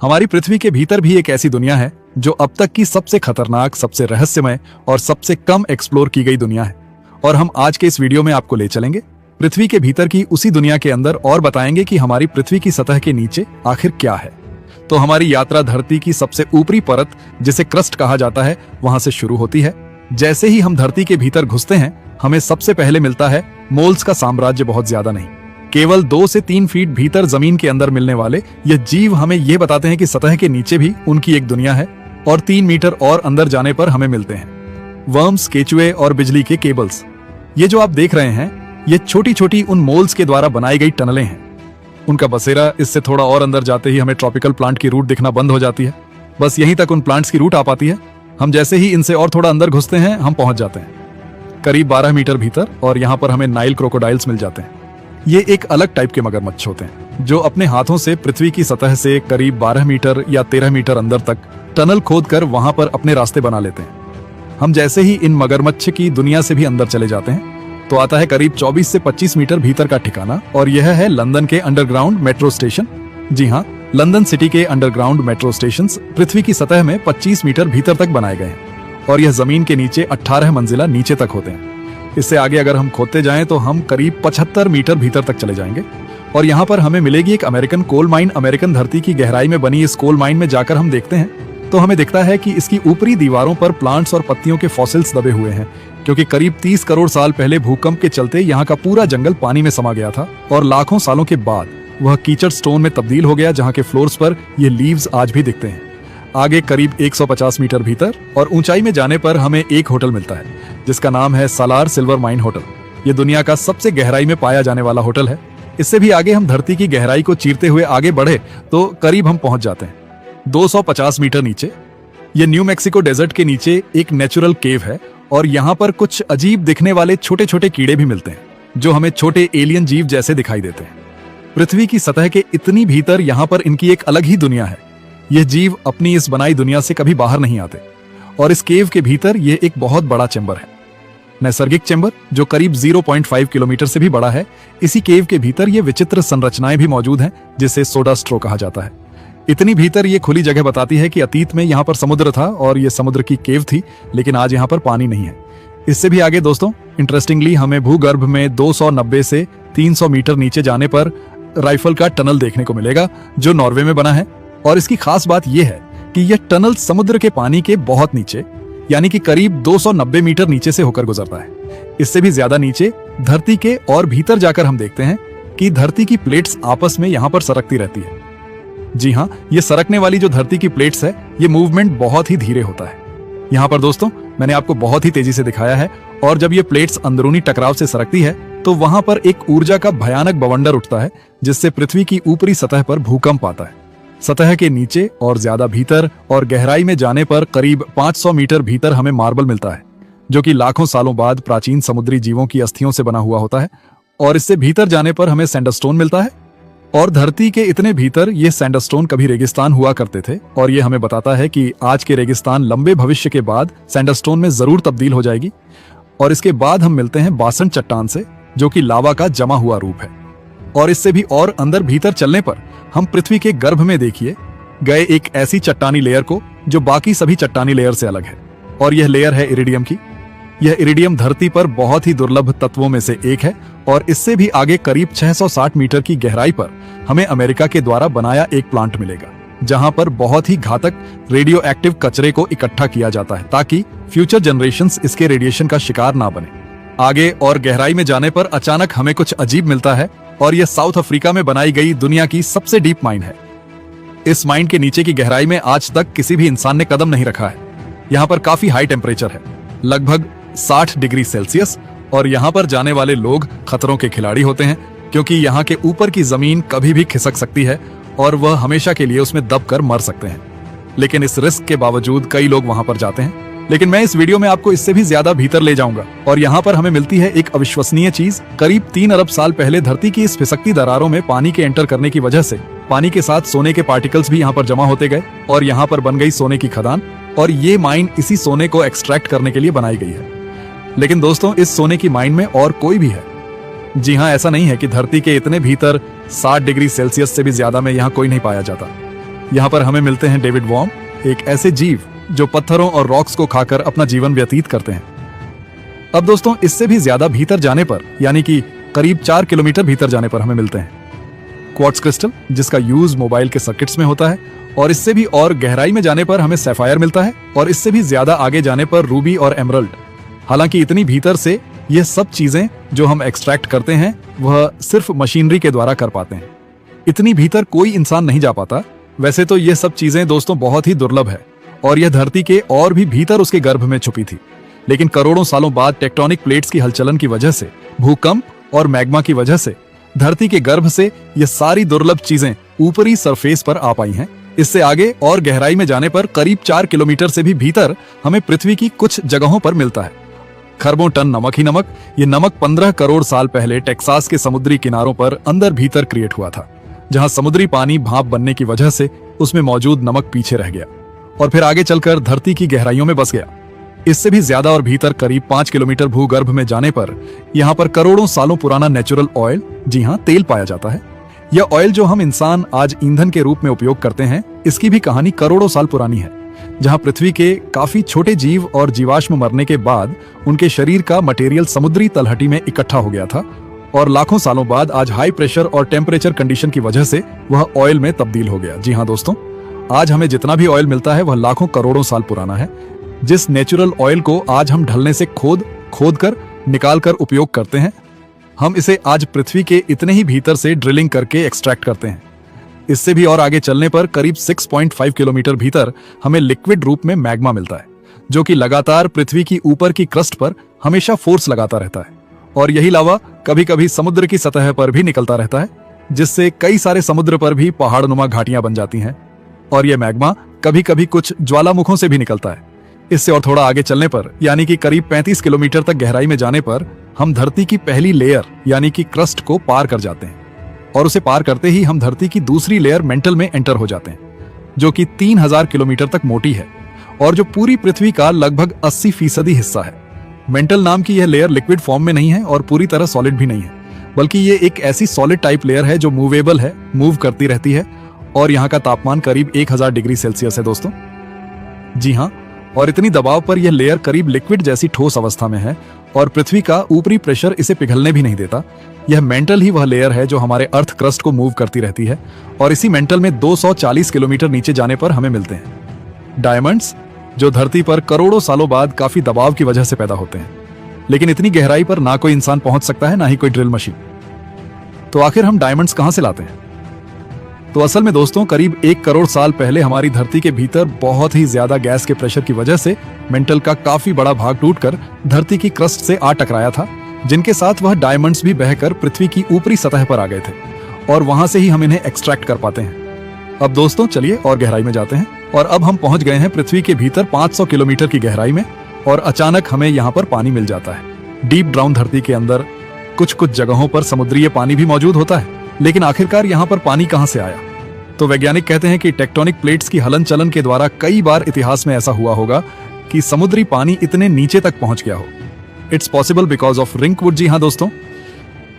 हमारी पृथ्वी के भीतर भी एक ऐसी दुनिया है जो अब तक की सबसे खतरनाक, सबसे रहस्यमय और सबसे कम एक्सप्लोर की गई दुनिया है। और हम आज के इस वीडियो में आपको ले चलेंगे पृथ्वी के भीतर की उसी दुनिया के अंदर और बताएंगे कि हमारी पृथ्वी की सतह के नीचे आखिर क्या है। तो हमारी यात्रा धरती की सबसे ऊपरी परत, जिसे क्रस्ट कहा जाता है, वहां से शुरू होती है। जैसे ही हम धरती के भीतर घुसते हैं, हमें सबसे पहले मिलता है मोल्स का साम्राज्य। बहुत ज्यादा नहीं, केवल 2 से 3 फीट भीतर जमीन के अंदर मिलने वाले ये जीव हमें ये बताते हैं कि सतह के नीचे भी उनकी एक दुनिया है। और 3 मीटर और अंदर जाने पर हमें मिलते हैं वर्म्स, केचुए और बिजली के केबल्स। ये जो आप देख रहे हैं, ये छोटी छोटी उन मोल्स के द्वारा बनाई गई टनलें हैं। उनका बसेरा। इससे थोड़ा और अंदर जाते ही हमें ट्रॉपिकल प्लांट की रूट दिखना बंद हो जाती है। बस यहीं तक उन प्लांट्स की रूट आ पाती है। हम जैसे ही इनसे और थोड़ा अंदर घुसते हैं, हम पहुंच जाते हैं करीब 12 मीटर भीतर, और यहाँ पर हमें नाइल क्रोकोडाइल्स मिल जाते हैं। ये एक अलग टाइप के मगरमच्छ होते हैं जो अपने हाथों से पृथ्वी की सतह से करीब 12 मीटर या 13 मीटर अंदर तक टनल खोदकर वहां पर अपने रास्ते बना लेते हैं। हम जैसे ही इन मगरमच्छ की दुनिया से भी अंदर चले जाते हैं तो आता है करीब 24 से 25 मीटर भीतर का ठिकाना, और यह है लंदन के अंडरग्राउंड मेट्रो स्टेशन। जी हाँ, लंदन सिटी के अंडरग्राउंड मेट्रो स्टेशन पृथ्वी की सतह में 25 मीटर भीतर तक बनाए गए हैं, और यह जमीन के नीचे 18 मंजिला नीचे तक होते हैं। इससे आगे अगर हम खोदते जाएं तो हम करीब 75 मीटर भीतर तक चले जाएंगे, और यहाँ पर हमें मिलेगी एक अमेरिकन कोल माइन। अमेरिकन धरती की गहराई में बनी इस कोल माइन में जाकर हम देखते हैं तो हमें दिखता है कि इसकी ऊपरी दीवारों पर प्लांट्स और पत्तियों के फॉसिल्स दबे हुए हैं, क्योंकि करीब 30 करोड़ साल पहले भूकंप के चलते यहाँ का पूरा जंगल पानी में समा गया था, और लाखों सालों के बाद वह कीचड़ स्टोन में तब्दील हो गया, जहाँ के फ्लोर्स पर ये लीव्स आज भी दिखते हैं। आगे करीब 150 मीटर भीतर और ऊंचाई में जाने पर हमें एक होटल मिलता है जिसका नाम है सालार सिल्वर माइन होटल। ये दुनिया का सबसे गहराई में पाया जाने वाला होटल है। इससे भी आगे हम धरती की गहराई को चीरते हुए आगे बढ़े तो करीब हम पहुंच जाते हैं 250 मीटर नीचे। ये न्यू मैक्सिको डेजर्ट के नीचे एक नेचुरल केव है, और यहाँ पर कुछ अजीब दिखने वाले छोटे छोटे कीड़े भी मिलते हैं जो हमें छोटे एलियन जीव जैसे दिखाई देते हैं। पृथ्वी की सतह के इतनी भीतर यहाँ पर इनकी एक अलग ही दुनिया है। ये जीव अपनी इस बनाई दुनिया से कभी बाहर नहीं आते, और इस केव के भीतर ये एक बहुत बड़ा चैम्बर है, नैसर्गिक चैम्बर, जो करीब 0.5 किलोमीटर से भी बड़ा है। इसी केव के भीतर ये विचित्र संरचनाएं भी मौजूद हैं जिसे सोडा स्ट्रो कहा जाता है। इतनी भीतर ये खुली जगह बताती है कि अतीत में यहाँ पर समुद्र था और ये समुद्र की केव थी, लेकिन आज यहाँ पर पानी नहीं है। इससे भी आगे दोस्तों, इंटरेस्टिंगली हमें भूगर्भ में 290 से 300 मीटर नीचे जाने पर राइफल का टनल देखने को मिलेगा, जो नॉर्वे में बना है। और इसकी खास बात यह है कि यह टनल समुद्र के पानी के बहुत नीचे, यानी कि करीब 290 मीटर नीचे से होकर गुजरता है। इससे भी ज्यादा नीचे धरती के और भीतर जाकर हम देखते हैं कि धरती की प्लेट्स आपस में यहाँ पर सरकती रहती है। जी हाँ, ये सरकने वाली जो धरती की प्लेट्स है, ये मूवमेंट बहुत ही धीरे होता है। यहाँ पर दोस्तों मैंने आपको बहुत ही तेजी से दिखाया है, और जब ये प्लेट्स अंदरूनी टकराव से सरकती है तो वहां पर एक ऊर्जा का भयानक बवंडर उठता है, जिससे पृथ्वी की ऊपरी सतह पर भूकंप आता है। सतह के नीचे और ज्यादा भीतर और गहराई में जाने पर करीब 500 मीटर भीतर हमें मार्बल मिलता है, जो कि लाखों सालों बाद प्राचीन समुद्री जीवों की अस्थियों से बना हुआ होता है। और इससे भीतर जाने पर हमें सैंडस्टोन मिलता है, और धरती के इतने भीतर ये सैंडस्टोन कभी रेगिस्तान हुआ करते थे, और ये हमें बताता है कि आज के रेगिस्तान लंबे भविष्य के बाद सैंडस्टोन में जरूर तब्दील हो जाएगी। और इसके बाद हम मिलते हैं बासन चट्टान से, जो कि लावा का जमा हुआ रूप है। और इससे भी और अंदर भीतर चलने पर हम पृथ्वी के गर्भ में देखिए गए एक ऐसी चट्टानी लेयर को जो बाकी सभी चट्टानी लेयर से अलग है, और यह लेयर है इरिडियम की। यह इरिडियम धरती पर बहुत ही दुर्लभ तत्वों में से एक है, और इससे भी आगे करीब 660 मीटर की गहराई पर हमें अमेरिका के द्वारा बनाया एक प्लांट मिलेगा, जहां पर बहुत ही घातक रेडियो एक्टिव कचरे को इकट्ठा किया जाता है ताकि फ्यूचर जनरेशंस इसके रेडिएशन का शिकार ना बने। आगे और गहराई में जाने पर अचानक हमें कुछ अजीब मिलता है, और यह साउथ अफ्रीका में बनाई गई दुनिया की सबसे डीप माइन है। इस माइन के नीचे की गहराई में आज तक किसी भी इंसान ने कदम नहीं रखा है। यहाँ पर काफी हाई टेम्परेचर है, लगभग 60 डिग्री सेल्सियस, और यहाँ पर जाने वाले लोग खतरों के खिलाड़ी होते हैं, क्योंकि यहाँ के ऊपर की जमीन कभी भी खिसक सकती है और वह हमेशा के लिए उसमें दब कर मर सकते हैं। लेकिन इस रिस्क के बावजूद कई लोग वहां पर जाते हैं। लेकिन मैं इस वीडियो में आपको इससे भी ज्यादा भीतर ले जाऊंगा, और यहाँ पर हमें मिलती है एक अविश्वसनीय चीज। करीब 3 अरब साल पहले धरती की इस फिसकती दरारों में पानी के एंटर करने की वजह से पानी के साथ सोने के पार्टिकल्स भी यहाँ पर जमा होते गए, और यहाँ पर बन गई सोने की खदान, और ये माइन इसी सोने को एक्सट्रैक्ट करने के लिए बनाई गई है। लेकिन दोस्तों, इस सोने की माइन में और कोई भी है। जी हाँ, ऐसा नहीं है कि धरती के इतने भीतर 60 डिग्री सेल्सियस से भी ज्यादा में यहाँ कोई नहीं पाया जाता। यहाँ पर हमें मिलते हैं डेविड वॉर्म, एक ऐसे जीव जो पत्थरों और रॉक्स को खाकर अपना जीवन व्यतीत करते हैं। अब दोस्तों इससे भी ज्यादा भीतर जाने पर, यानी कि करीब 4 किलोमीटर भीतर जाने पर हमें मिलते हैं क्वार्ट्ज क्रिस्टल, जिसका यूज मोबाइल के सर्किट्स में होता है। और इससे भी और गहराई में जाने पर हमें सैफायर मिलता है, और इससे भी ज्यादा आगे जाने पर रूबी और एमरल्ड। हालांकि इतनी भीतर से ये सब चीजें जो हम एक्सट्रैक्ट करते हैं वह सिर्फ मशीनरी के द्वारा कर पाते हैं। इतनी भीतर कोई इंसान नहीं जा पाता। वैसे तो ये सब चीजें दोस्तों बहुत ही दुर्लभ है, और यह धरती के और भी भीतर उसके गर्भ में छुपी थी। लेकिन करोड़ों सालों बाद टेक्टोनिक प्लेट्स की हलचलन की वजह से, भूकंप और मैग्मा की वजह से धरती के गर्भ से ये सारी दुर्लभ चीजें ऊपरी सरफेस पर आ पाई हैं। इससे आगे और गहराई में जाने पर करीब 4 किलोमीटर से भी भीतर हमें पृथ्वी की कुछ जगहों पर मिलता है खरबों टन नमक ही नमक। ये नमक 15 करोड़ साल पहले टेक्सास के समुद्री किनारों पर अंदर भीतर क्रिएट हुआ था, जहां समुद्री पानी भाप बनने की वजह से उसमें मौजूद नमक पीछे रह गया और फिर आगे चलकर धरती की गहराइयों में बस गया। इससे भी ज्यादा और भीतर करीब 5 किलोमीटर भूगर्भ में जाने पर यहाँ पर करोड़ों सालों पुराना नेचुरल ऑयल, जी हाँ तेल, पाया जाता है। यह ऑयल जो हम इंसान आज ईंधन के रूप में उपयोग करते हैं, इसकी भी कहानी करोड़ों साल पुरानी है, जहां पृथ्वी के काफी छोटे जीव और जीवाश्म मरने के बाद उनके शरीर का मटेरियल समुद्री तलहटी में इकट्ठा हो गया था, और लाखों सालों बाद आज हाई प्रेशर और टेम्परेचर कंडीशन की वजह से वह ऑयल में तब्दील हो गया। जी हाँ दोस्तों, आज हमें जितना भी ऑयल मिलता है वह लाखों करोड़ों साल पुराना है। जिस नेचुरल ऑयल को आज हम ढलने से खोद कर निकाल कर उपयोग करते हैं, हम इसे आज पृथ्वी के इतने ही भीतर से ड्रिलिंग करके एक्सट्रैक्ट करते हैं। इससे भी और आगे चलने पर करीब 6.5 किलोमीटर भीतर हमें लिक्विड रूप में मैग्मा मिलता है, जो कि लगातार पृथ्वी की ऊपर की क्रस्ट पर हमेशा फोर्स लगाता रहता है, और यही लावा कभी कभी समुद्र की सतह पर भी निकलता रहता है, जिससे कई सारे समुद्र पर भी पहाड़नुमा घाटियां बन जाती हैं। और यह मैग्मा कभी कभी कुछ ज्वालामुखों से भी निकलता है। इससे और थोड़ा आगे चलने पर, यानी कि करीब 35 किलोमीटर तक गहराई में जाने पर, हम धरती की पहली लेयर यानी कि क्रस्ट को पार कर जाते हैं, और उसे पार करते ही हम धरती की दूसरी लेयर मेंटल में एंटर हो जाते हैं, जो कि 3000 किलोमीटर तक मोटी है और जो पूरी पृथ्वी का लगभग 80% हिस्सा है। मेंटल नाम की यह लेयर लिक्विड फॉर्म में नहीं है और पूरी तरह सॉलिड भी नहीं है, बल्कि ये एक ऐसी सॉलिड टाइप लेयर है जो मूवेबल है, मूव करती रहती है, और यहाँ का तापमान करीब 1000 डिग्री सेल्सियस है दोस्तों। जी हाँ, और इतनी दबाव पर यह लेयर करीब लिक्विड जैसी ठोस अवस्था में है, और पृथ्वी का ऊपरी प्रेशर इसे पिघलने भी नहीं देता। यह मेंटल ही वह लेयर है जो हमारे अर्थ क्रस्ट को मूव करती रहती है, और इसी मेंटल में 240 किलोमीटर नीचे जाने पर हमें मिलते हैं डायमंड्स, जो धरती पर करोड़ों सालों बाद काफी दबाव की वजह से पैदा होते हैं। लेकिन इतनी गहराई पर ना कोई इंसान पहुंच सकता है, ना ही कोई ड्रिल मशीन। तो आखिर हम डायमंड्स कहां से लाते हैं? तो असल में दोस्तों करीब 1 करोड़ साल पहले हमारी धरती के भीतर बहुत ही ज्यादा गैस के प्रेशर की वजह से मेंटल का काफी बड़ा भाग टूटकर धरती की क्रस्ट से आ टकराया था, जिनके साथ वह डायमंड्स भी बहकर पृथ्वी की ऊपरी सतह पर आ गए थे, और वहां से ही हम इन्हें एक्सट्रैक्ट कर पाते हैं। अब दोस्तों चलिए और गहराई में जाते हैं, और अब हम पहुंच गए हैं पृथ्वी के भीतर 500 किलोमीटर की गहराई में, और अचानक हमें यहाँ पर पानी मिल जाता है। डीप डाउन धरती के अंदर कुछ जगहों पर समुद्रीय पानी भी मौजूद होता है, लेकिन आखिरकार यहाँ पर पानी कहाँ से आया? तो वैज्ञानिक कहते हैं कि टेक्टोनिक प्लेट्स की हलन चलन के द्वारा कई बार इतिहास में ऐसा हुआ होगा कि समुद्री पानी इतने नीचे तक पहुंच गया हो। It's possible because of Ringwood. जी हाँ दोस्तों,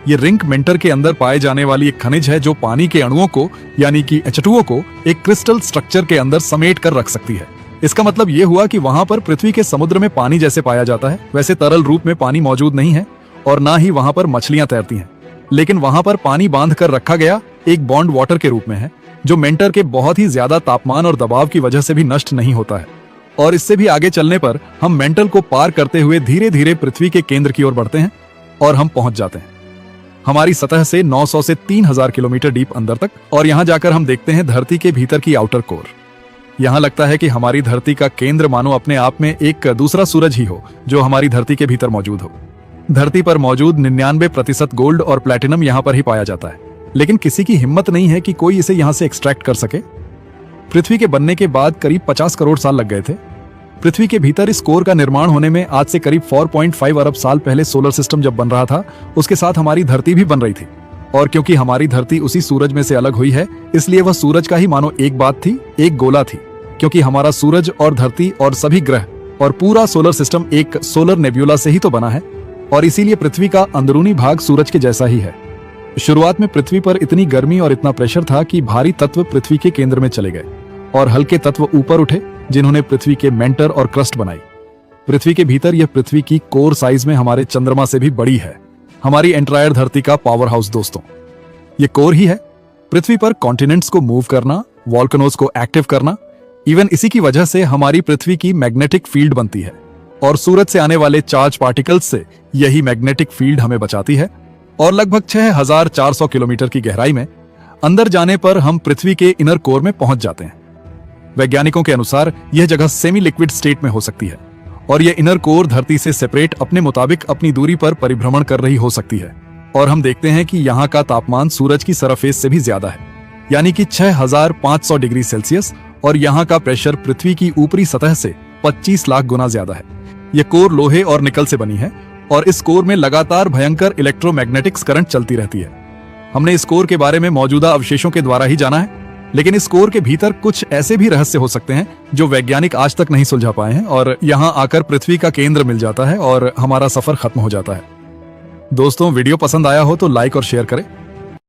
ये रिंक मेंटर के अंदर पाए जाने वाली एक खनिज है जो पानी के अणुओं को, यानी कि H2O को, एक क्रिस्टल स्ट्रक्चर के अंदर समेट कर रख सकती है। इसका मतलब ये हुआ कि वहां पर पृथ्वी के समुद्र में पानी जैसे पाया जाता है, वैसे तरल रूप में पानी मौजूद नहीं है, और ना ही वहां पर मछलियां तैरती हैं, लेकिन वहां पर पानी बांध कर रखा गया एक बॉन्ड वाटर के रूप में है, जो मेंटर के बहुत ही ज्यादा तापमान और दबाव की वजह से भी नष्ट नहीं होता है। और इससे भी आगे चलने पर हम मेंटल को पार करते हुए धीरे धीरे पृथ्वी के केंद्र की ओर बढ़ते हैं, और हम पहुंच जाते हैं हमारी सतह से 900 से 3000 किलोमीटर डीप अंदर तक। और यहां जाकर हम देखते हैं धरती के भीतर की आउटर कोर। यहां लगता है कि हमारी धरती का केंद्र मानो अपने आप में एक दूसरा सूरज ही हो, जो हमारी धरती के भीतर मौजूद हो। धरती पर मौजूद 99% गोल्ड और प्लैटिनम यहाँ पर ही पाया जाता है, लेकिन किसी की हिम्मत नहीं है कि कोई इसे यहाँ से एक्सट्रैक्ट कर सके। पृथ्वी के बनने के बाद करीब 50 करोड़ साल लग गए थे। पृथ्वी के भीतर इस कोर का निर्माण होने में आज से करीब 4.5 अरब साल पहले सोलर सिस्टम जब बन रहा था, उसके साथ हमारी धरती भी बन रही थी। और क्योंकि हमारी धरती उसी सूरज में से अलग हुई है, इसलिए वह सूरज का ही मानो एक बात थी, एक गोला थी। क्योंकि हमारा सूरज और धरती और सभी ग्रह और पूरा सोलर सिस्टम एक सोलर नेब्यूला से ही तो बना है, और इसीलिए पृथ्वी का अंदरूनी भाग सूरज के जैसा ही है। शुरुआत में पृथ्वी पर इतनी गर्मी और इतना प्रेशर था कि भारी तत्व पृथ्वी के केंद्र में चले गए और हल्के तत्व ऊपर उठे, जिन्होंने पृथ्वी के मेंटर और क्रस्ट बनाई। पृथ्वी के भीतर यह पृथ्वी की कोर साइज में हमारे चंद्रमा से भी बड़ी है, हमारी एंटायर धरती का पावर हाउस। दोस्तों, ये कोर ही है पृथ्वी पर कॉन्टिनेंट्स को मूव करना, वॉल्कनोज को एक्टिव करना। इवन इसी की वजह से हमारी पृथ्वी की मैग्नेटिक फील्ड बनती है और सूरज से आने वाले चार्ज पार्टिकल्स से यही मैग्नेटिक फील्ड हमें बचाती है। और लगभग 6400 किलोमीटर की गहराई में अंदर जाने पर हम पृथ्वी के इनर कोर में पहुंच जाते हैं। वैज्ञानिकों के अनुसार यह जगह सेमी लिक्विड स्टेट में हो सकती है और यह इनर कोर धरती से सेपरेट अपने मुताबिक अपनी दूरी पर परिभ्रमण कर रही हो सकती है। और हम देखते हैं कि यहाँ का तापमान सूरज की सरफेस से भी ज्यादा है, यानी कि 6500 डिग्री सेल्सियस, और यहाँ का प्रेशर पृथ्वी की ऊपरी सतह से 25 लाख गुना ज्यादा है। यह कोर लोहे और निकल से बनी है और इस कोर में लगातार भयंकर इलेक्ट्रोमैग्नेटिक्स करंट चलती रहती है। हमने इस कोर के बारे में मौजूदा अवशेषों के द्वारा ही जाना है, लेकिन इस कोर के भीतर कुछ ऐसे भी रहस्य हो सकते हैं जो वैज्ञानिक आज तक नहीं सुलझा पाए हैं, और यहाँ आकर पृथ्वी का केंद्र मिल जाता है और हमारा सफर खत्म हो जाता है। दोस्तों, वीडियो पसंद आया हो तो लाइक और शेयर करें